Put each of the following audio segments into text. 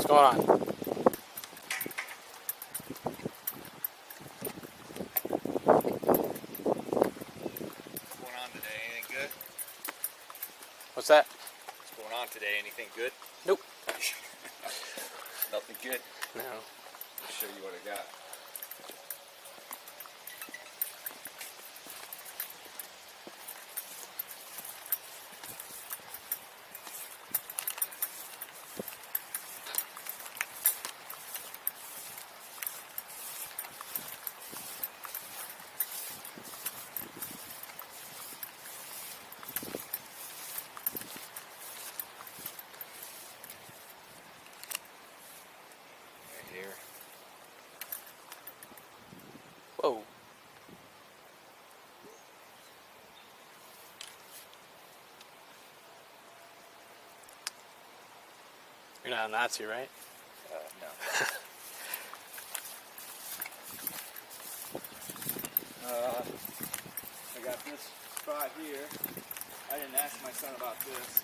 going on? What's going on today? Anything good? What's that? What's going on today? Anything good? Nope. Nothing good? No. I'll show you what I got. Here. Whoa. You're not a Nazi, right? No. I got this spot here. I didn't ask my son about this.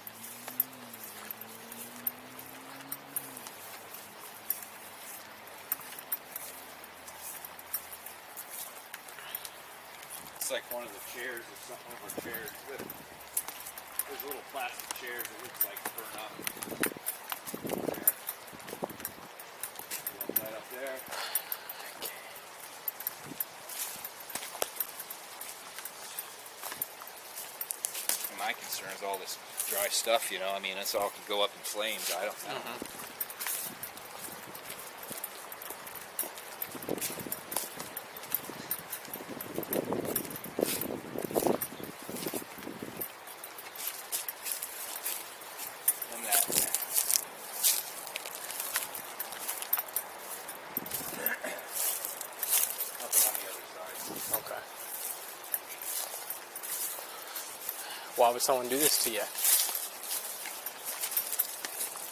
It's like one of the chairs or something of our chairs. There's little plastic chairs that looks like burn up. There. Right up there. And my concern is all this dry stuff, you know. I mean, this all could go up in flames. I don't know. And that. Nothing on the other side. Okay. Why would someone do this to you?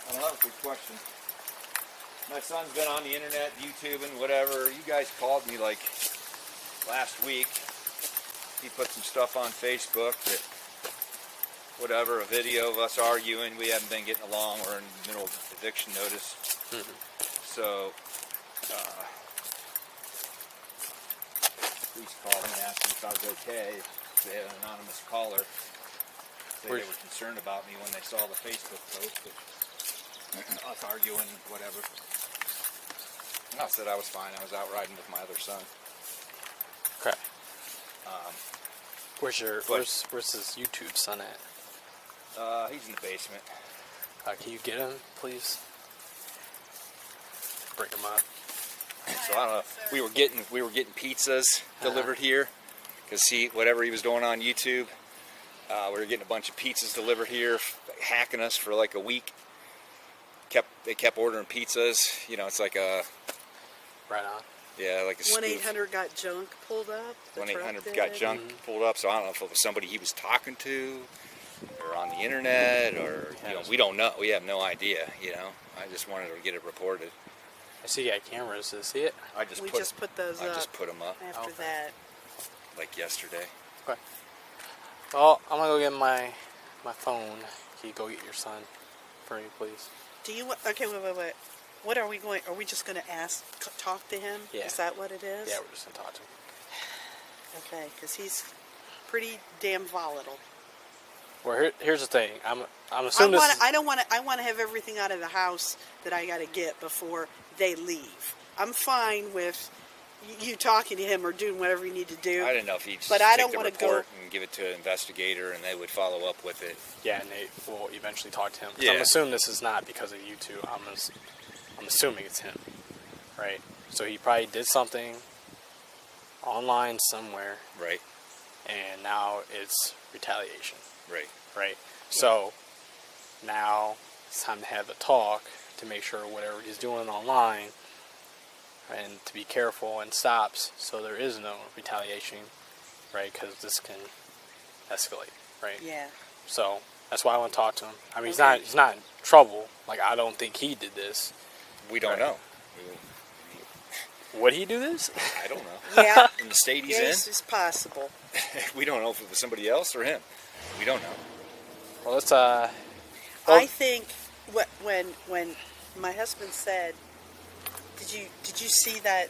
I don't know, good question. My son's been on the internet, YouTube and whatever. You guys called me like last week. He put some stuff on Facebook that, whatever, a video of us arguing. We haven't been getting along. We're in the middle of eviction notice. So, police called me and asked me if I was okay. They had an anonymous caller. They were concerned about me when they saw the Facebook post of us arguing, whatever. And I said I was fine. I was out riding with my other son. Okay. Where's his YouTube son at? He's in the basement. Can you get him, please? Bring him up. So I don't know. We were getting pizzas delivered here because whatever he was doing on YouTube, we were getting a bunch of pizzas delivered here, hacking us for like a week. They kept ordering pizzas. You know, it's like a Right on. yeah, like a 1-800 got junk pulled up. 1-800 got junk pulled up. So I don't know if it was somebody he was talking to, or on the internet, or you know, we don't know. We have no idea. You know, I just wanted to get it reported. I see you got cameras. To see it? We just put those up. I just put them up After that. like yesterday. Okay. Well, I'm gonna go get my phone. Can you go get your son for me, please? Do you want... Okay, wait. What are we going... Are we just going to talk to him? Yeah. Is that what it is? Yeah, we're just gonna talk to him. Okay, because he's pretty damn volatile. Well, here's the thing. I'm assuming I want to have everything out of the house that I got to get before they leave. I'm fine with you talking to him or doing whatever you need to do. I didn't know if he'd but take I don't the want to report go and give it to an investigator, and they would follow up with it. Yeah, and they will eventually talk to him. Yeah. I'm assuming this is not because of you two. I'm assuming it's him, right? So he probably did something online somewhere, Right. and now it's retaliation, Right. right? So now it's time to have the talk to make sure whatever he's doing online and to be careful and stops so there is no retaliation, right? Because this can escalate, right? Yeah. So that's why I want to talk to him. I mean, he's not in trouble. Like, I don't think he did this. We don't know. Would he do this? I don't know. Yeah. In the state he's Yes, it's possible. in, we don't know if it was somebody else or him. We don't know. Well, let's I think when My husband said, Did you see that?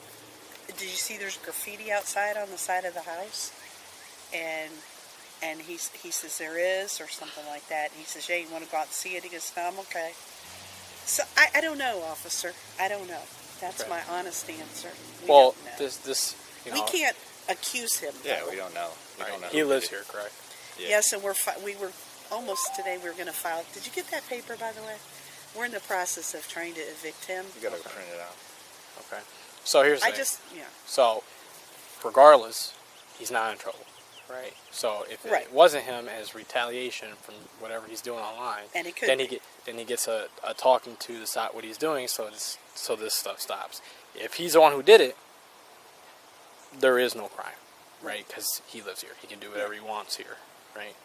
Did you see there's graffiti outside on the side of the house? And he says there is, or something like that. And he says, yeah, you want to go out and see it? He goes, no, I'm okay. So I don't know, officer. I don't know. That's Okay. my honest answer. We Well, don't know. this you know, We can't accuse him. Yeah, though. we don't know. We right, don't know. he who lives did it. here, correct? Yeah. Yes, and we were almost today. We were going to file. Did you get that paper, by the way? We're in the process of trying to evict him. You gotta Okay. print it out. Okay. So here's the thing. Yeah. So, regardless, he's not in trouble, right? So if Right. it wasn't him as retaliation from whatever he's doing online, And it could then be. he gets a talking to to stop what he's doing, so this stuff stops. If he's the one who did it, there is no crime, right? Because he lives here, he can do whatever he wants here, right?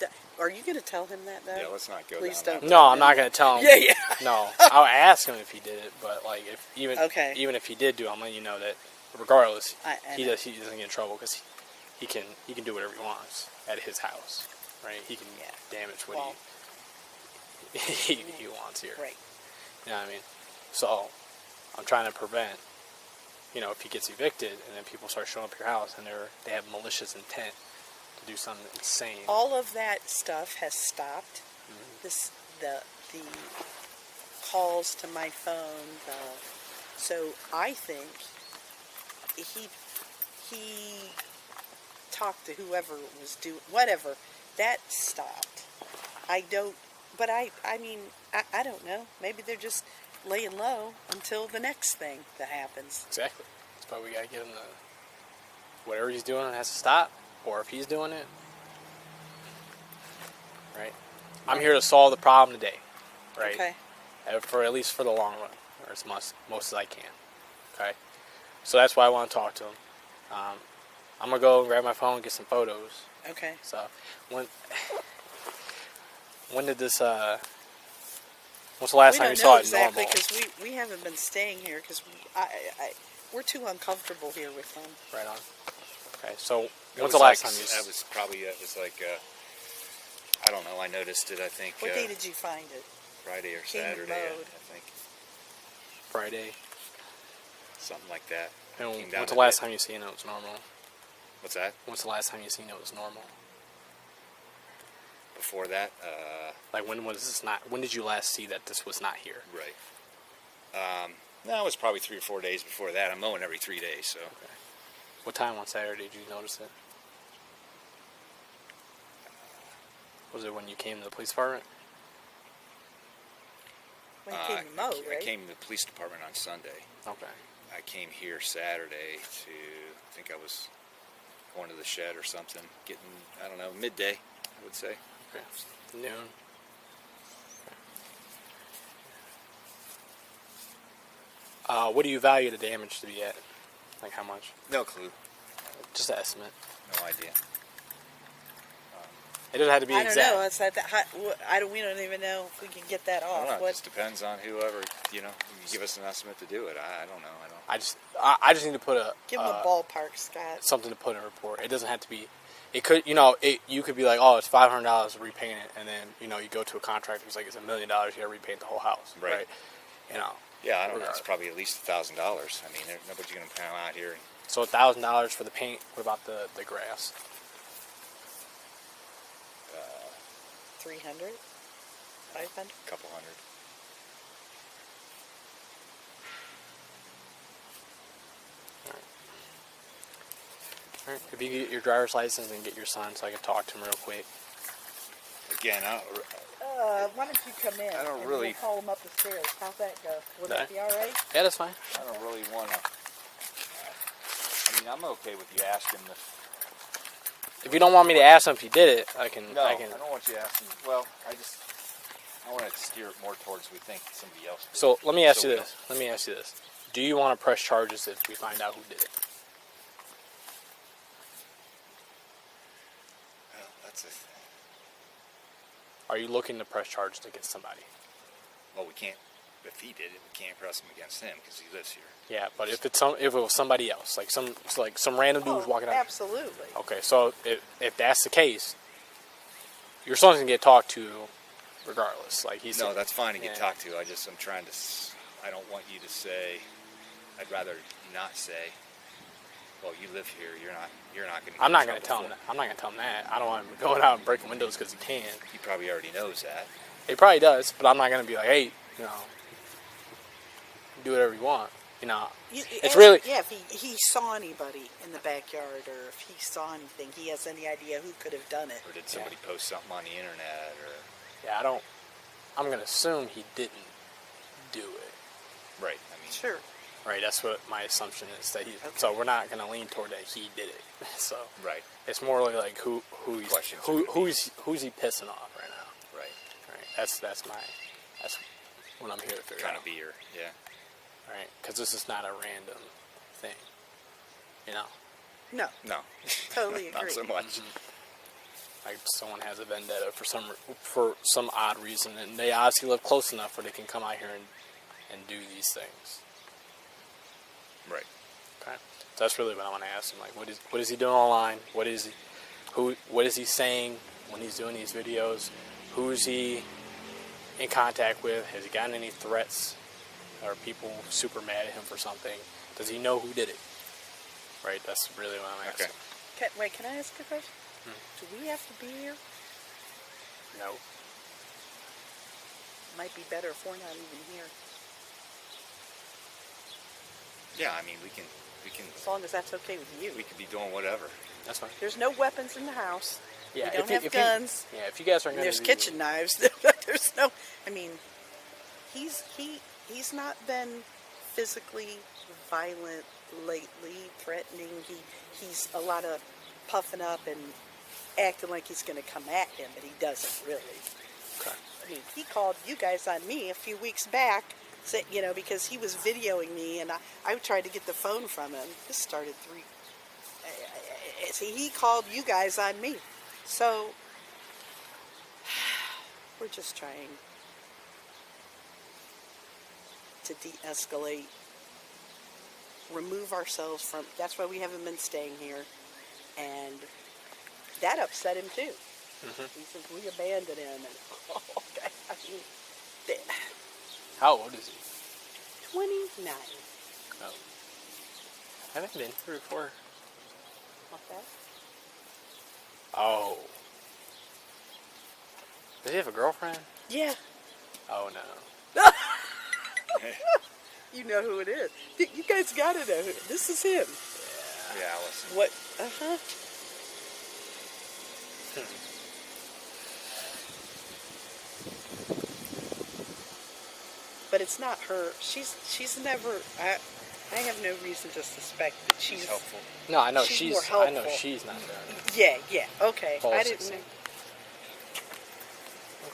Are you going to tell him that, though? Yeah, let's not go Please down don't. No, I'm not gonna tell him. Yeah, yeah. No, I'll ask him if he did it, but like if Okay. even if he did do it, I'm letting you know that regardless, I he know. doesn't get in trouble because he can do whatever he wants at his house, right? He can damage what Well, he wants here. Right. You know what I mean? So I'm trying to prevent, if he gets evicted and then people start showing up at your house and they have malicious intent to do something insane. All of that stuff has stopped. The calls to my phone. So I think he talked to whoever was doing whatever. That stopped. I don't. But I mean, I don't know. Maybe they're just laying low until the next thing that happens. Exactly. That's why we gotta get him to whatever he's doing has to stop, or if he's doing it, right? I'm here to solve the problem today, right? Okay. For at least for the long run, or as most as I can. Okay. So that's why I want to talk to him. I'm gonna go and grab my phone and get some photos. Okay. So when did this? When's the last time you saw it exactly normal? because we haven't been staying here because we're too uncomfortable here with him. Right on. Okay. So It when's was the last like- time you? That was probably, it was like, I don't know, I noticed it, I think, What day did you find it? Friday or Came and Saturday, I mowed. think. Friday. Something like that. And Came down when's a the last bit. time you seen it was normal? What's that? When's the last time you seen it was normal? Before that, Like when was this not? When did you last see that this was not here? right. No, it was probably 3 or 4 days before that. I'm mowing every 3 days, so. Okay. What time on Saturday did you notice it? Was it when you came to the police department? When he came to mow, I right? came to the police department on Sunday. Okay. I came here Saturday to, I think I was going to the shed or something, getting, I don't know, midday, I would say. Okay. Noon. What do you value the damage to be at? Like how much? No clue. Just an estimate. No idea. It doesn't have to be I don't exact. know. It's we don't even know if we can get that I don't know. off. It just depends on whoever, you give us an estimate to do it. I don't know. I just need to put Give him a ballpark, Scott. something to put in a report. It doesn't have to be. It could, you could be like, oh, it's $500 to repaint it, and then you go to a contractor who's like, it's $1 million. You got to repaint the whole house, Right. Yeah, I don't know. It's probably at least $1,000. I mean, nobody's going to come out here. So $1,000 for the paint. What about the grass? 300, 500. A couple hundred. All right. If you get your driver's license and get your son, so I can talk to him real quick. Again, Why don't you come in? I don't and really- We'll call him up the stairs. How's that go? Will that Okay. be all right? Yeah, that's fine. I don't really want to. I mean, I'm okay with you asking if. If you don't want me to ask him if he did it, I can. No, I I can. don't want you asking. Well, I want to steer it more towards we think somebody else did. So let me ask So you we this. Let me ask you this. Do you want to press charges if we find out who did it? Well, that's a. Are you looking to press charges against somebody? Well, we can't. If he did it, we can't press him against him because he lives here. Yeah, but if it was somebody else, like some random dude who's walking out. Absolutely. Okay, so if that's the case, your son's gonna get talked to, regardless. Like he's No, that's fine to get yeah. talked to. I'm trying to I don't want you to say. I'd rather not say. Well, you live here. You're not going to. I'm not going to tell him that. I'm not going to tell him that. I don't want him going out and breaking windows because he can. He probably already knows that. He probably does, but I'm not going to be like, hey, you know, do whatever you want. You know, it's really... Yeah, if he saw anybody in the backyard, or if he saw anything, he has any idea who could have done it. Or did somebody post something on the internet, or... Yeah, I'm going to assume he didn't do it. Right, I mean... Sure. Right, that's what my assumption is. That he. Okay. So we're not going to lean toward that he did it. So right. It's more like who's he pissing off right now. Right. Right. That's what I'm here to figure out. Kind of be your, yeah. Right, because this is not a random thing. You know. No. No. Totally agree. Not so much. Like someone has a vendetta for some odd reason, and they obviously live close enough where they can come out here and do these things. Right. Okay. So that's really what I want to ask him. Like, what is he doing online? What is he saying when he's doing these videos? Who is he in contact with? Has he gotten any threats? Are people super mad at him for something? Does he know who did it? Right. That's really what I'm asking. Okay. Can I ask a question? Do we have to be here? No. Might be better if we're not even here. Yeah, I mean, we can. As long as that's okay with you. We could be doing whatever. That's fine. There's no weapons in the house. Yeah, we don't have guns. If you guys are going to... There's kitchen knives. There's no... I mean, he's not been physically violent lately, threatening. He's a lot of puffing up and acting like he's going to come at him, but he doesn't really. Okay. I mean, he called you guys on me a few weeks back, because he was videoing me, and I tried to get the phone from him. This started see, he called you guys on me. So, we're just trying to de-escalate, remove ourselves from... That's why we haven't been staying here. And that upset him, too. Mm-hmm. He says, we abandoned him. And, okay, I mean... How old is he? 29. Oh. Haven't been here before. Not that? Oh. Does he have a girlfriend? Yeah. Oh, no. You know who it is. You guys gotta know who. This is him. Yeah, Allison. What? Uh-huh. But it's not her. She's never... I have no reason to suspect that she's helpful. No, I know she's more helpful. I know she's not there. Yeah, okay. False I didn't succeed.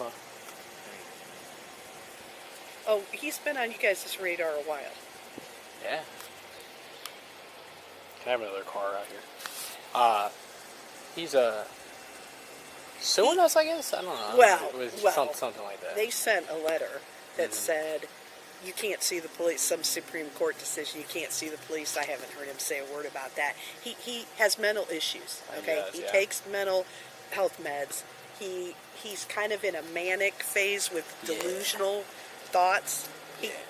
Okay. Oh, he's been on you guys' radar a while. Yeah. Can I have another car out here? He's suing us, I guess? I don't know. Well, it was something like that. They sent a letter that said, you can't sue the police, some Supreme Court decision, you can't sue the police. I haven't heard him say a word about that. He has mental issues, okay? He takes mental health meds. He's kind of in a manic phase with delusional thoughts.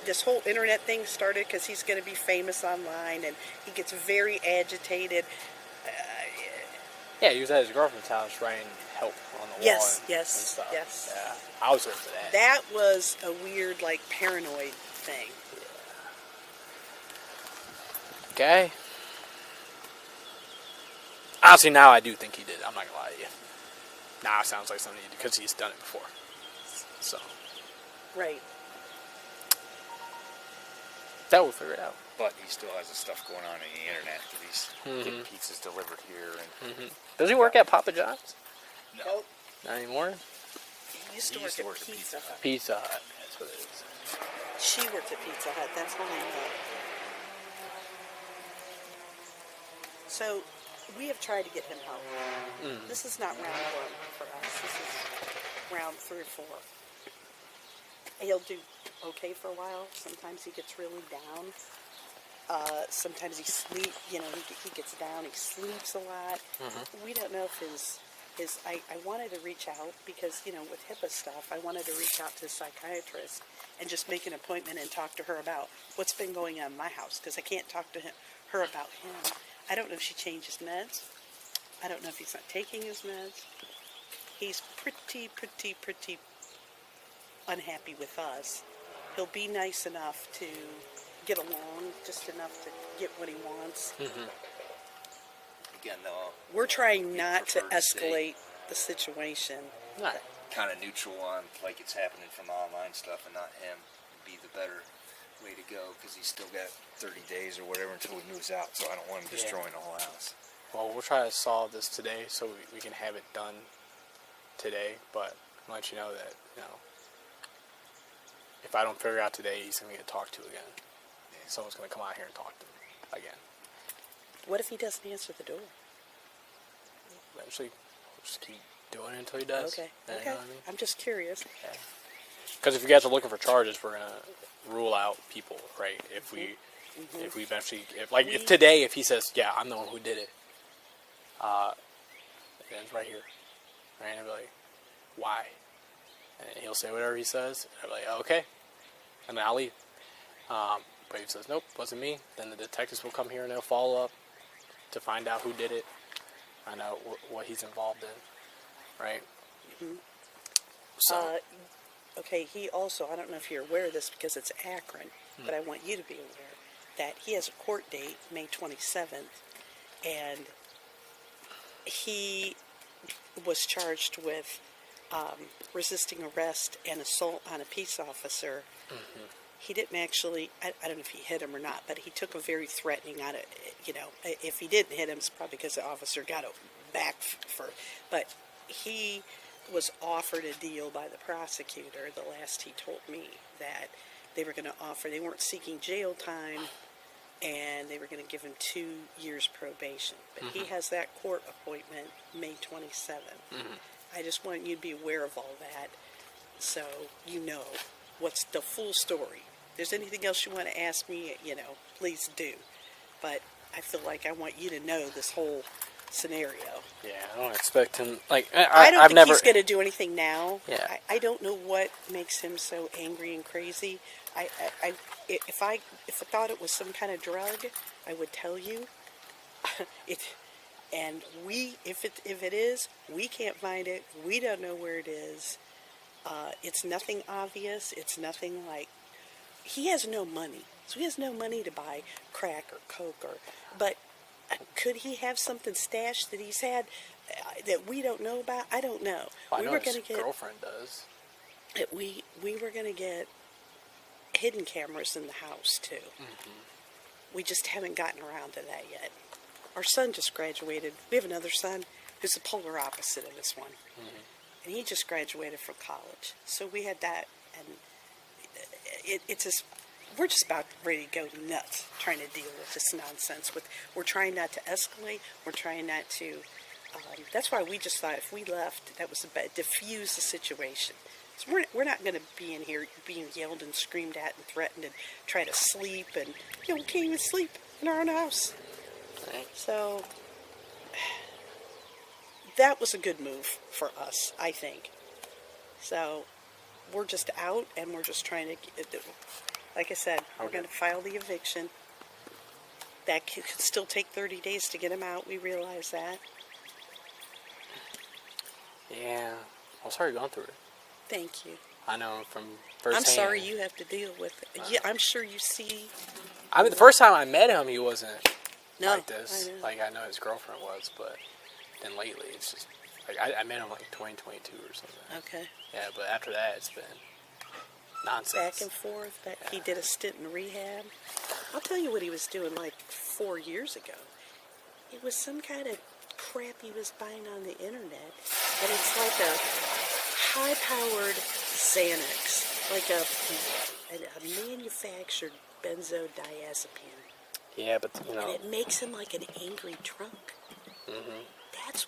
This whole internet thing started because he's going to be famous online, and he gets very agitated. Yeah, he was at his girlfriend's house writing help on the wall. Yes. And stuff. Yes. Yeah, I was there for that. That was a weird, paranoid thing. Okay. Honestly, now I do think he did. I'm not gonna lie to you. Now it sounds like something he did because he's done it before. So. Right. That we'll figure it out. But he still has the stuff going on the internet. He's getting pizzas delivered here. And Does he work at Papa John's? No. Not anymore? He used to work at Pizza Hut. Pizza Hut. That's what it is. She worked at Pizza Hut. That's how I know. So, we have tried to get him help. This is not round 1 for us. This is round 3 or 4. He'll do okay for a while. Sometimes he gets really down. Sometimes he sleeps, he gets down, he sleeps a lot. We don't know if his is I wanted to reach out because, with HIPAA stuff, I wanted to reach out to a psychiatrist and just make an appointment and talk to her about what's been going on in my house, because I can't talk to her about him. I don't know if she changed his meds. I don't know if he's not taking his meds. He's pretty unhappy with us. He'll be nice enough to get along, just enough to get what he wants. Mm-hmm. Again, though, We're trying not to prefer to stay escalate the situation. Right. kind of neutral on like it's happening from the online stuff and not him would be the better way to go, because he's still got 30 days or whatever until he moves out, so I don't want him destroying the whole house. Well, we'll try to solve this today so we can have it done today, but I'll let you know that, if I don't figure out today, he's going to get talked to again. Someone's going to come out here and talk to him again. What if he doesn't answer the door? Eventually, we'll just keep doing it until he does. Okay. You Okay. know what I mean? I'm just curious. Because if you guys are looking for charges, we're going to rule out people, right? If we eventually, if today, if he says, yeah, I'm the one who did it, it ends right here. Right? And I'll be like, why? And then he'll say whatever he says. And I'll be like, okay. And then I'll leave. But if he says, nope, wasn't me, then the detectives will come here and they'll follow up to find out who did it, find out what he's involved in. Right? Mm-hmm. So, Okay, he also, I don't know if you're aware of this because it's Akron, but I want you to be aware that he has a court date, May 27th, and he was charged with resisting arrest and assault on a peace officer. Mm-hmm. He didn't actually, I don't know if he hit him or not, but he took a very threatening on it. If he didn't hit him, it's probably because the officer got it back for, but he was offered a deal by the prosecutor. The last he told me that they were going to offer, they weren't seeking jail time, and they were going to give him 2 years probation. But he has that court appointment May 27th. I just want you to be aware of all that, so you know what's the full story. If there's anything else you want to ask me, please do. But I feel like I want you to know this whole scenario. yeah, I don't expect him, I don't I've think never, he's going to do anything now. Yeah. I don't know what makes him so angry and crazy. If I thought it was some kind of drug, I would tell you. If it is, we can't find it. We don't know where it is. It's nothing obvious. It's nothing like, he has no money, so he has no money to buy crack or coke but. Could he have something stashed that he's had that we don't know about? I don't know. well, I we know were his going to get girlfriend does. we were going to get hidden cameras in the house too. We just haven't gotten around to that yet. Our son just graduated. We have another son who's the polar opposite of this one, and he just graduated from college. So we had that, and it's just. We're just about ready to go nuts trying to deal with this nonsense. We're trying not to escalate. We're trying not to. That's why we just thought if we left, that was diffuse the situation. So we're not going to be in here being yelled and screamed at and threatened and try to sleep, and we can't even sleep in our own house. Right. So that was a good move for us, I think. So we're just out and we're just trying to. Like I said, we're going to file the eviction. That could still take 30 days to get him out. We realize that. Yeah. I'm sorry you're going through it. Thank you. I know from first I'm hand. sorry you have to deal with it. Yeah, I'm sure you see. I mean, the first time I met him, he wasn't like this. I know. I know his girlfriend was, but then lately, it's just, I met him 2022 or something. Okay. Yeah, but after that, it's been nonsense. Back and forth. He did a stint in rehab. I'll tell you what he was doing 4 years ago. It was some kind of crap he was buying on the internet, but it's like a high-powered Xanax, like a manufactured benzodiazepine. Yeah, but And it makes him like an angry drunk. That's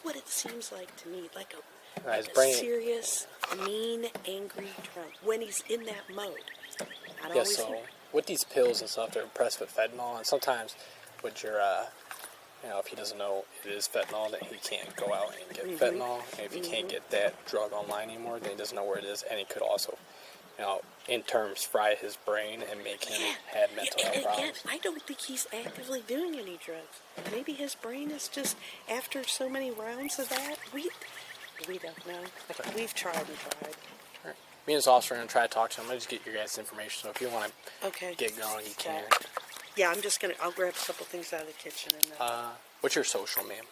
what it seems like to me, like a serious, mean, angry drunk when he's in that mode. Not always. So with these pills and stuff, they're pressed with fentanyl, and sometimes with your if he doesn't know it is fentanyl, then he can't go out and get fentanyl. And if he can't get that drug online anymore, then he doesn't know where it is, and it could also, in terms, fry his brain and make him have mental health problems. I don't think he's actively doing any drugs. Maybe his brain is just, after so many rounds of that, we don't know. We've tried and tried. Right. Me and his officer are going to try to talk to him. I'll just get your guys' information, so if you want to get going, you can. Yeah, I'll grab a couple things out of the kitchen. And what's your social, ma'am?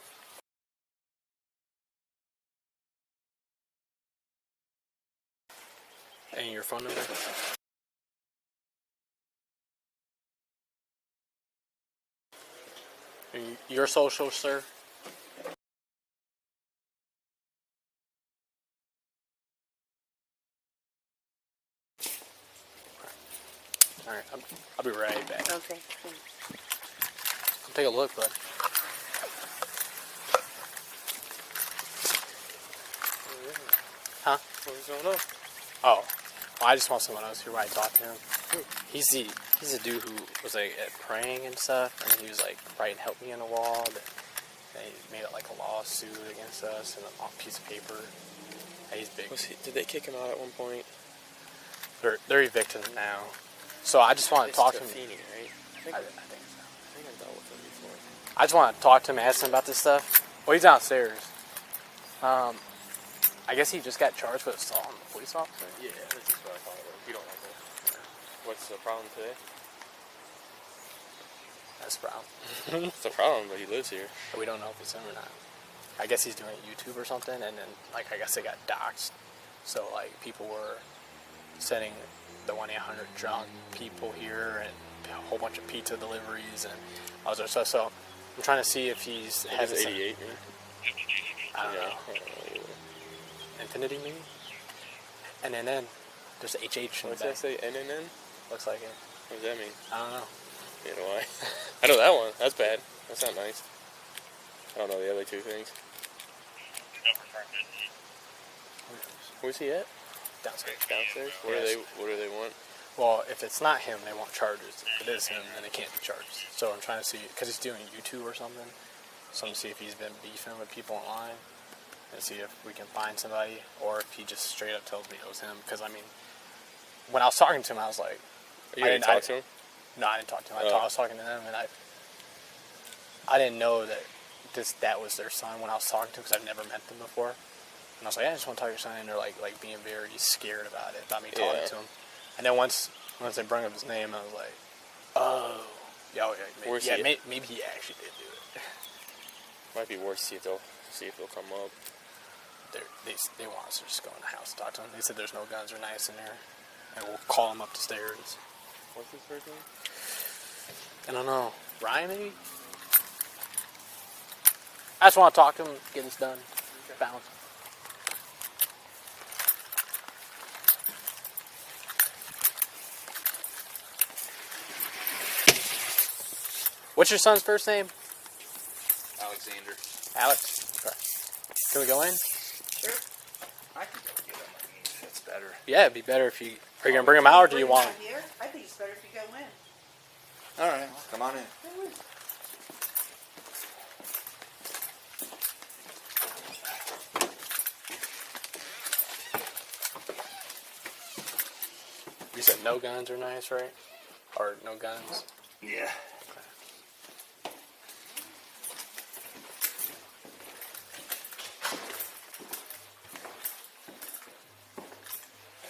And your phone number? And your social, sir? Alright, I'll be right back. okay. Come take a look, bud. Huh? What's going on? Oh, well, I just want someone else here while I talk to him. He's the dude who was like praying and stuff, and he was like writing "help me" on the wall. And he made it like a lawsuit against us and a piece of paper. And he's big. Did they kick him out at one point? They're evicting him now. So I just want to talk to him. Feeney, right? I think so. I think I've dealt with him before. I just want to talk to him, ask him about this stuff. Well, he's downstairs. I guess he just got charged with assault on the police officer. Yeah, this is what I thought it was. You don't like it. What's the problem today? That's the problem. It's a problem, but he lives here. We don't know if it's him or not. I guess he's doing YouTube or something, and then, I guess they got doxxed. So, people were sending the 1-800 drunk people here and a whole bunch of pizza deliveries and all that stuff. So, I'm trying to see if he's has 88, man. I don't know. Infinity, maybe? NNN. There's HH in the What's that back. say? NNN? Looks like it. What does that mean? I don't know. You know why? I know that one. That's bad. That's not nice. I don't know the other two things. Where's he at? Downstairs. Downstairs? What do they want? Well, if it's not him, they want charges. If it is him, then it can't be charged. So I'm trying to see, because he's doing YouTube or something, so I'm going to see if he's been beefing with people online and see if we can find somebody, or if he just straight up tells me it was him. Because, when I was talking to him, I was like... You didn't talk to him? No, I didn't talk to him. I was talking to them, and I didn't know that that was their son when I was talking to him, because I've never met them before. And I was like, I just want to talk to your son, and they're like being very scared about it, about me talking to him. And then once they brought up his name, I was like, oh, maybe he actually did do it. Might be worth to see if they'll come up. They want us to just go in the house and talk to him. They said there's no guns or knives in there, and we'll call him up the stairs. What's his first name? I don't know. Ryan, maybe? I just want to talk to him, get this done. Bounce. What's your son's first name? Alexander. Alex. Okay. Can we go in? Sure. I can go get him. It's better. Yeah, it'd be better if you... Are you going to bring him out, or do you want him? Here? I think it's better if you go in. All right. Come on in. You said no guns or knives, right? Or no guns? Yeah.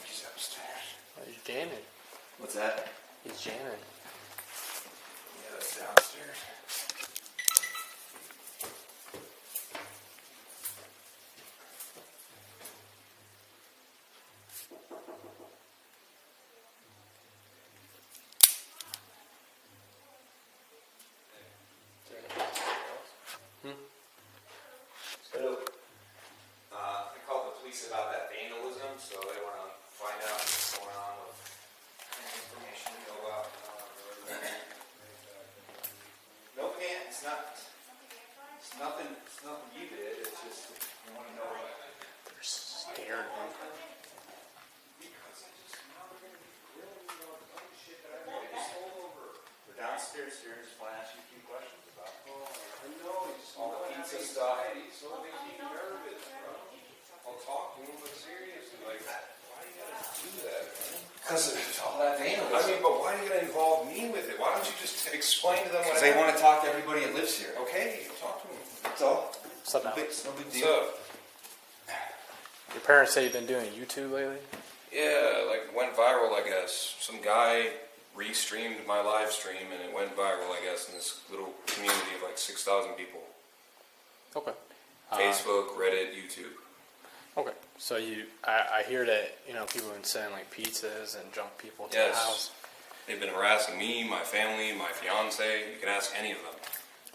He's upstairs. Oh, he's jamming. What's that? He's jamming. Yeah, that's downstairs. So, I called the police about that vandalism, so they want to find out what's going on with any information you know about. No, can't. It's not. It's nothing. It's nothing you did. It's just you want to know. They're scared of him. We're downstairs here. Just want to ask you a few questions about. society, so they keep nervous, bro. I'll talk to them, but seriously, like, why do you gotta do that, man? Because it's all that vandalism. I mean, but why do you gotta involve me with it? Why don't you just explain to them what Because they want to happened? talk to everybody that lives here. Okay, talk to them. That's all. What's up, No big, Alex? no big deal. So, Your parents say you've been doing YouTube lately? yeah, like, went viral, I guess. Some guy restreamed my live stream, and it went viral, I guess, in this little community of like 6,000 people. Okay. Facebook, Reddit, YouTube. Okay. So I hear that, people have been sending like pizzas and junk people to the Yes. house. They've been harassing me, my family, my fiance. You can ask any of them.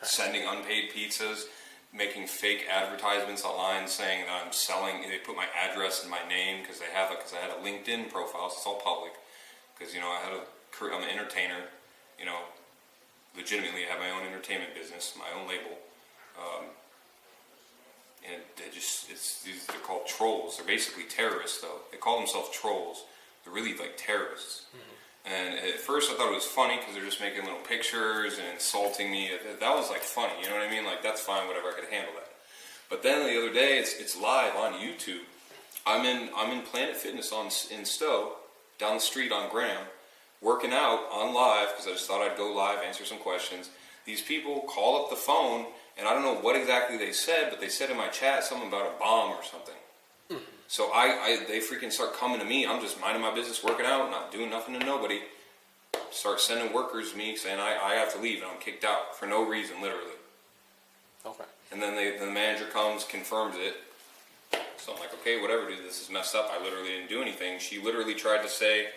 Sending unpaid pizzas, making fake advertisements online saying that I'm selling. They put my address and my name because I had a LinkedIn profile. So it's all public. Because I'm an entertainer. Legitimately have my own entertainment business, my own label. And they're called trolls. They're basically terrorists, though. They call themselves trolls. They're really like terrorists. And at first I thought it was funny because they're just making little pictures and insulting me. That was like funny, you know what I mean? Like, that's fine, whatever, I could handle that. But then the other day, it's live on YouTube. I'm in Planet Fitness in Stowe, down the street on Graham, working out on live because I just thought I'd go live, answer some questions. These people call up the phone, and I don't know what exactly they said, but they said in my chat something about a bomb or something. So they freaking start coming to me. I'm just minding my business, working out, not doing nothing to nobody. Start sending workers to me saying I have to leave, and I'm kicked out for no reason, literally. Okay. And then the manager comes, confirms it. So I'm like, okay, whatever, dude, this is messed up. I literally didn't do anything. She literally tried to say,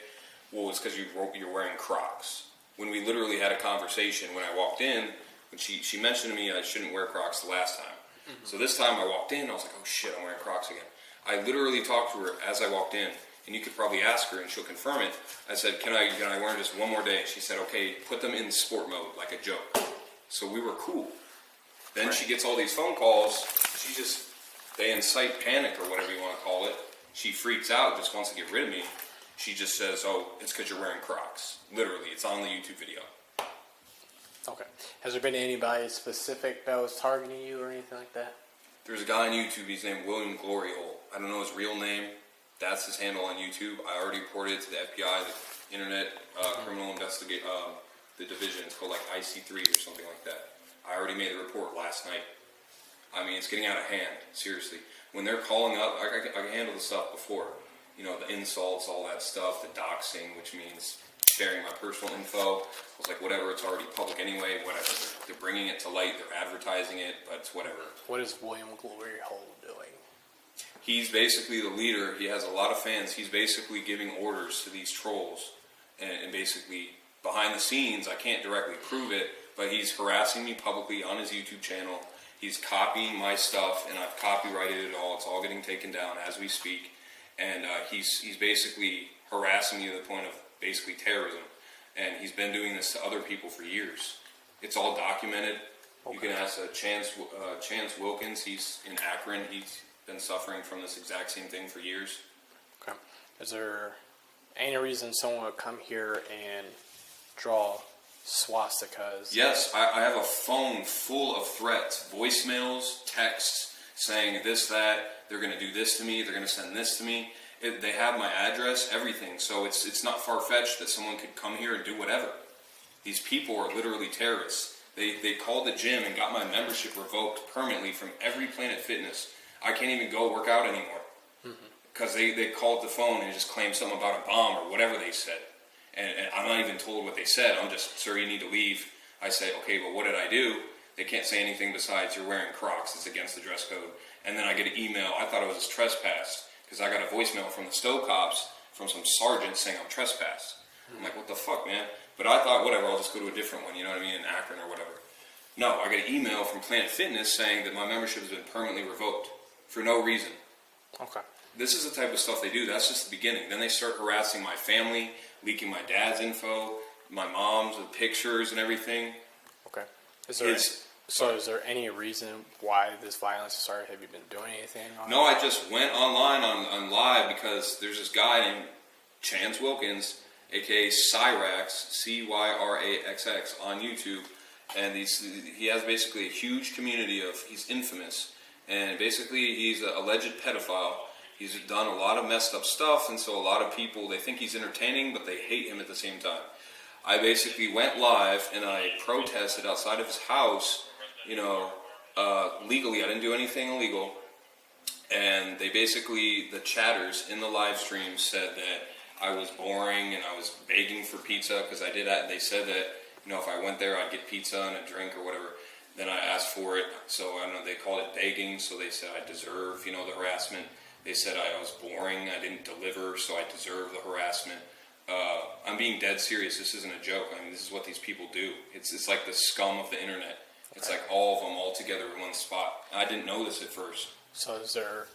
well, it's because you're wearing Crocs. When we literally had a conversation when I walked in, when she mentioned to me I shouldn't wear Crocs the last time. So this time I walked in, I was like, oh shit, I'm wearing Crocs again. I literally talked to her as I walked in, and you could probably ask her and she'll confirm it. I said, can I wear them just one more day? She said, okay, put them in sport mode, like a joke. So we were cool. Then she gets all these phone calls. They incite panic or whatever you want to call it. She freaks out, just wants to get rid of me. She just says, oh, it's because you're wearing Crocs. Literally, it's on the YouTube video. Okay. Has there been anybody specific that was targeting you or anything like that? There's a guy on YouTube, he's named William Gloriole. I don't know his real name. That's his handle on YouTube. I already reported it to the FBI, the Internet Criminal Investigate, the division. It's called like IC3 or something like that. I already made the report last night. I mean, it's getting out of hand, seriously. When they're calling up, I can handle the stuff before. The insults, all that stuff, the doxing, which means sharing my personal info. I was like, whatever, it's already public anyway, whatever. They're bringing it to light, they're advertising it, but it's whatever. What is William Gloriole doing? He's basically the leader. He has a lot of fans. He's basically giving orders to these trolls. And basically, behind the scenes, I can't directly prove it, but he's harassing me publicly on his YouTube channel. He's copying my stuff, and I've copyrighted it all. It's all getting taken down as we speak. And he's basically harassing me to the point of basically terrorism. And he's been doing this to other people for years. It's all documented. Okay. You can ask Chance Wilkins. He's in Akron. He's been suffering from this exact same thing for years. Okay. Is there any reason someone would come here and draw swastikas? Yes, I have a phone full of threats, voicemails, texts, saying this, that, they're going to do this to me, they're going to send this to me. They have my address, everything, so it's not far-fetched that someone could come here and do whatever. These people are literally terrorists. They called the gym and got my membership revoked permanently from every Planet Fitness. I can't even go work out anymore. Because they called the phone and just claimed something about a bomb or whatever they said. And I'm not even told what they said. I'm just, sir, you need to leave. I say, okay, but what did I do? They can't say anything besides you're wearing Crocs. It's against the dress code. And then I get an email. I thought it was trespassed because I got a voicemail from the Stowe cops from some sergeant saying I'm trespassed. I'm like, what the fuck, man? But I thought, whatever, I'll just go to a different one, you know what I mean, in Akron or whatever. No, I get an email from Planet Fitness saying that my membership has been permanently revoked for no reason. Okay. This is the type of stuff they do. That's just the beginning. Then they start harassing my family, leaking my dad's info, my mom's, with pictures and everything. Okay. Is there any reason why this violence started? Have you been doing anything on No, I just went online on live because there's this guy named Chance Wilkins, a.k.a. Cyrax, Cyraxx, on YouTube, and he has basically a huge community of, he's infamous, and basically he's an alleged pedophile. He's done a lot of messed up stuff, and so a lot of people, they think he's entertaining, but they hate him at the same time. I basically went live and I protested outside of his house, legally. I didn't do anything illegal. And they basically, the chatters in the live stream said that I was boring and I was begging for pizza because I did that. They said that, if I went there, I'd get pizza and a drink or whatever. Then I asked for it. So I don't know, they called it begging. So they said I deserve, the harassment. They said I was boring. I didn't deliver, so I deserve the harassment. I'm being dead serious. This isn't a joke. I mean, this is what these people do. It's like the scum of the internet. It's like all of them all together in one spot. I didn't know this at first. So is there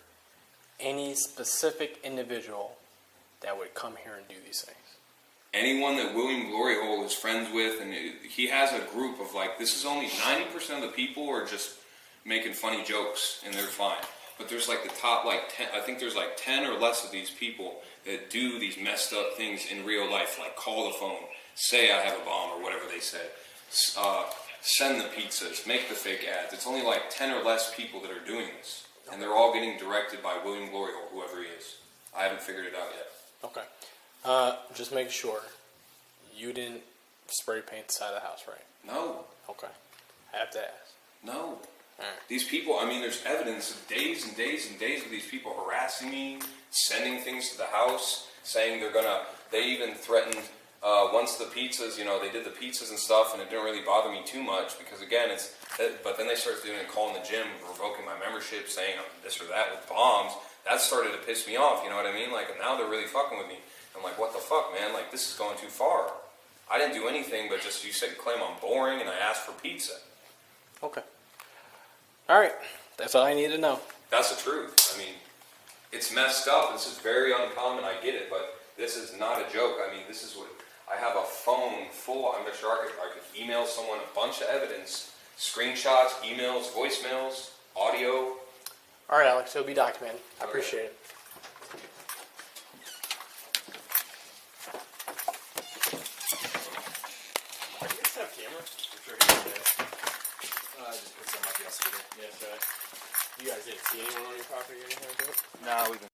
any specific individual that would come here and do these things? Anyone that William Glory Hole is friends with, and he has a group of this is only 90% of the people are just making funny jokes, and they're fine. But there's the top 10, I think there's 10 or less of these people that do these messed up things in real life, like call the phone, say I have a bomb or whatever they said, send the pizzas, make the fake ads. It's only 10 or less people that are doing this. And they're all getting directed by William Glory Hole, whoever he is. I haven't figured it out yet. Okay. Just make sure you didn't spray paint the side of the house, right? No. Okay. I have to ask. No. Right. These people, there's evidence of days and days and days of these people harassing me, sending things to the house, saying they even threatened, once the pizzas, they did the pizzas and stuff, and it didn't really bother me too much, because again, but then they started doing calling the gym, revoking my membership, saying this or that with bombs. That started to piss me off, you know what I mean? And now they're really fucking with me. I'm like, what the fuck, man? This is going too far. I didn't do anything, but just you claim I'm boring, and I asked for pizza. Okay. All right. That's all I need to know. That's the truth. It's messed up. This is very uncommon. I get it, but this is not a joke. This is what I have a phone full. I'm sure I could email someone a bunch of evidence, screenshots, emails, voicemails, audio. All right, Alex. It'll be documented. I appreciate it. Do you guys have cameras? I'm sure he does. I just put some up yesterday. Yes, you guys didn't see anyone on your property or anything like that? No, we've been.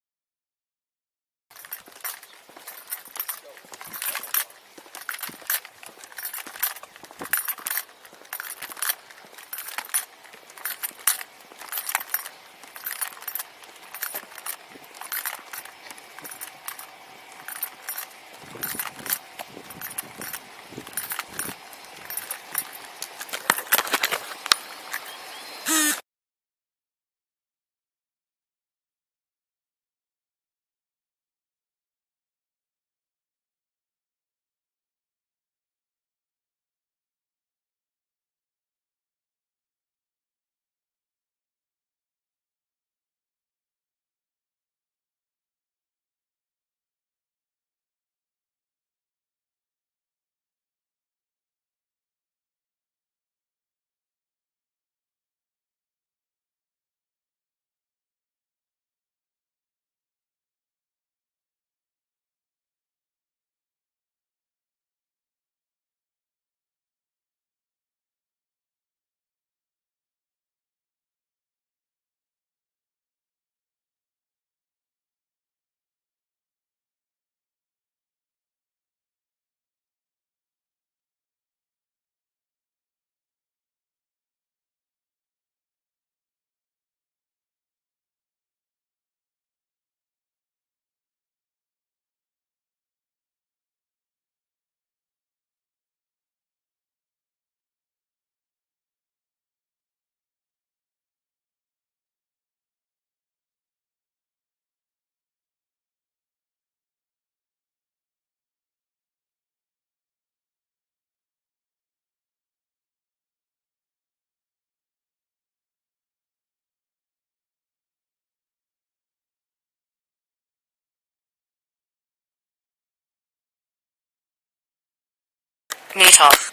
Meathoff.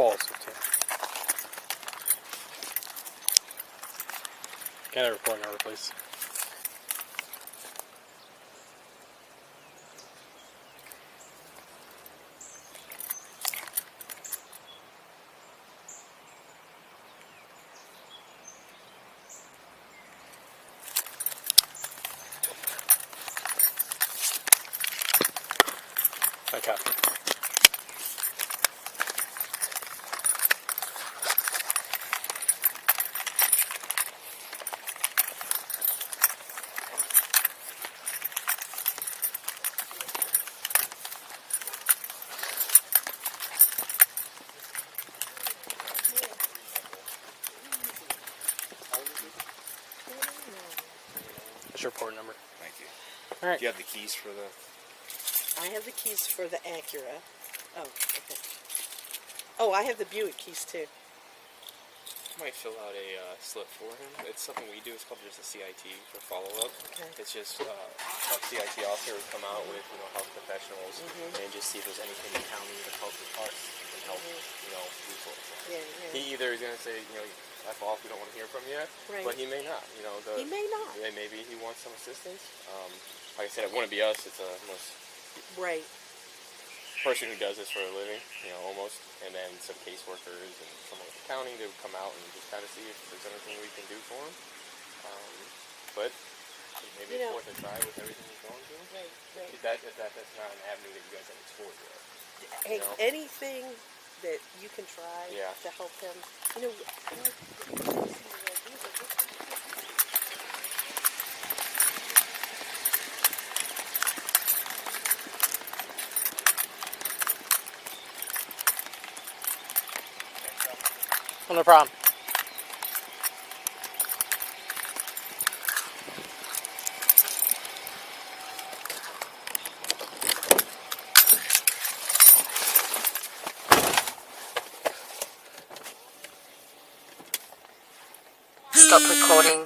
false too. Get a report number, please. Okay. That's your report number. Thank you. All right. Do you have the keys for the? I have the keys for the Acura. Oh, okay. Oh, I have the Buick keys too. Might fill out a slip for him. It's something we do. It's called just a CIT for follow-up. Okay. It's just a CIT officer would come out with health professionals and just see if there's anything in the county that helps us and help resources. Yeah, yeah. He either is going to say F off, we don't want to hear from you, Right. but he may not. He may not. Yeah, maybe he wants some assistance. Like I said, it wouldn't be us. It's a most Right. person who does this for a living, almost, and then some caseworkers and someone with the county to come out and just kind of see if there's anything we can do for him. But maybe it's worth a try with everything he's going through. Right. Right. If that's not an avenue that you guys have explored yet. Hey, anything that you can try Yeah. to help him. Oh, no problem. Stop recording.